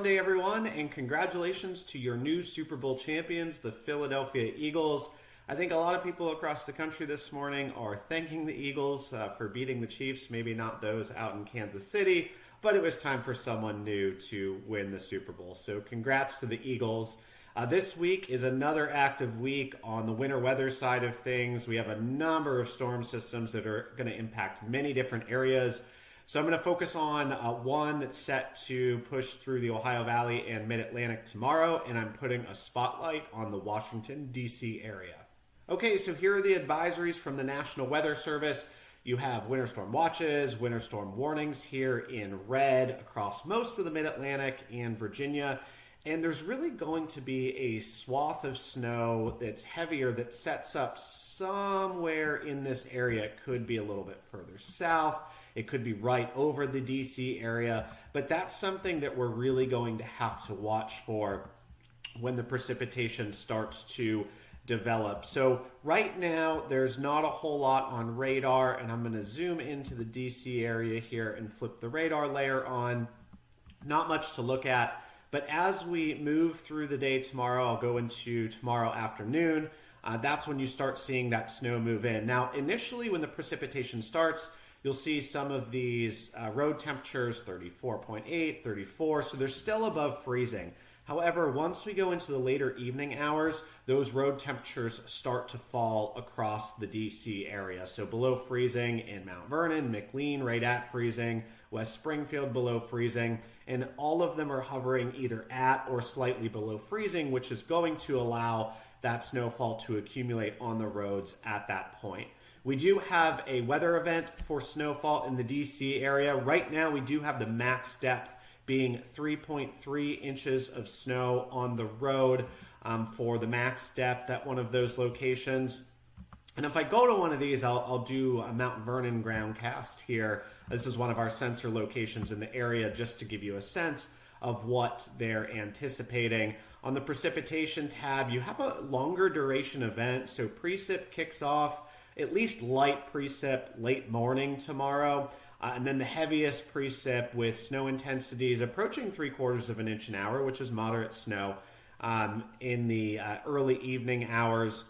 Monday, everyone, and congratulations to your new Super Bowl champions, the Philadelphia Eagles. I think a lot of people across the country this morning are thanking the Eagles for beating the Chiefs, maybe not those out in Kansas City, but it was time for someone new to win the Super Bowl. So congrats to the Eagles. This week is another active week on the winter weather side of things. We have a number of storm systems that are going to impact many different areas. So I'm going to focus on one that's set to push through the Ohio Valley and Mid-Atlantic tomorrow, and I'm putting a spotlight on the Washington, D.C. area. Okay, so here are the advisories from the National Weather Service. You have winter storm watches, winter storm warnings here in red across most of the Mid-Atlantic and Virginia. And there's really going to be a swath of snow that's heavier that sets up somewhere in this area. It could be a little bit further south. It could be right over the DC area. But that's something that we're really going to have to watch for when the precipitation starts to develop. So right now, there's not a whole lot on radar. And I'm going to zoom into the DC area here and flip the radar layer on. Not much to look at. But as we move through the day tomorrow, I'll go into tomorrow afternoon. That's when you start seeing that snow move in. Now, initially, when the precipitation starts, you'll see some of these road temperatures, 34.8, 34, so they're still above freezing. However, once we go into the later evening hours, those road temperatures start to fall across the DC area. So below freezing in Mount Vernon, McLean right at freezing, West Springfield below freezing, and all of them are hovering either at or slightly below freezing, which is going to allow that snowfall to accumulate on the roads at that point. We do have a weather event for snowfall in the DC area. Right now, we do have the max depth being 3.3 inches of snow on the road for the max depth at one of those locations. And if I go to one of these, I'll do a Mount Vernon groundcast here. This is one of our sensor locations in the area just to give you a sense of what they're anticipating. On the precipitation tab, you have a longer duration event. So precip kicks off, at least light precip late morning tomorrow. And then the heaviest precip with snow intensities approaching 3/4 of an inch an hour, which is moderate snow in the early evening hours,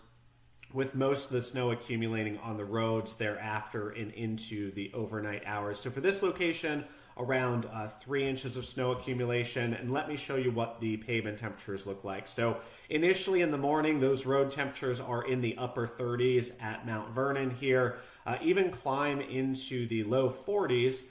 with most of the snow accumulating on the roads thereafter and into the overnight hours. So for this location, around 3 inches of snow accumulation. And let me show you what the pavement temperatures look like. So initially in the morning, those road temperatures are in the upper 30s at Mount Vernon here, even climb into the low 40s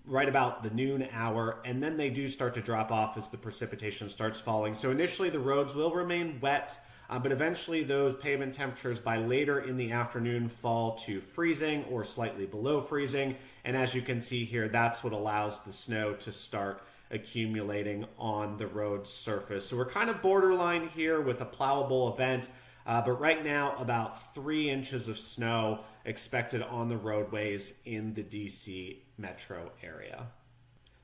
right about the noon hour. And then they do start to drop off as the precipitation starts falling. So initially the roads will remain wet, but eventually those pavement temperatures by later in the afternoon fall to freezing or slightly below freezing. And as you can see here, that's what allows the snow to start accumulating on the road surface. So we're kind of borderline here with a plowable event, but right now about 3 inches of snow expected on the roadways in the DC metro area.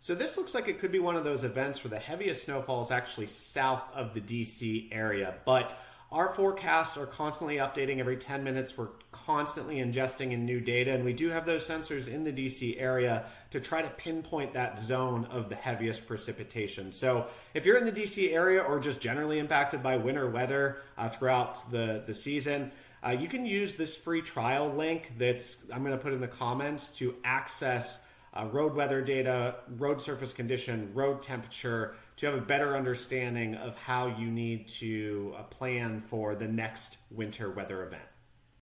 So this looks like it could be one of those events where the heaviest snowfall is actually south of the DC area, but our forecasts are constantly updating every 10 minutes. We're constantly ingesting in new data, and we do have those sensors in the DC area to try to pinpoint that zone of the heaviest precipitation. So if you're in the DC area or just generally impacted by winter weather throughout the season, you can use this free trial link that's I'm going to put in the comments to access road weather data, road surface condition, road temperature, to have a better understanding of how you need to plan for the next winter weather event.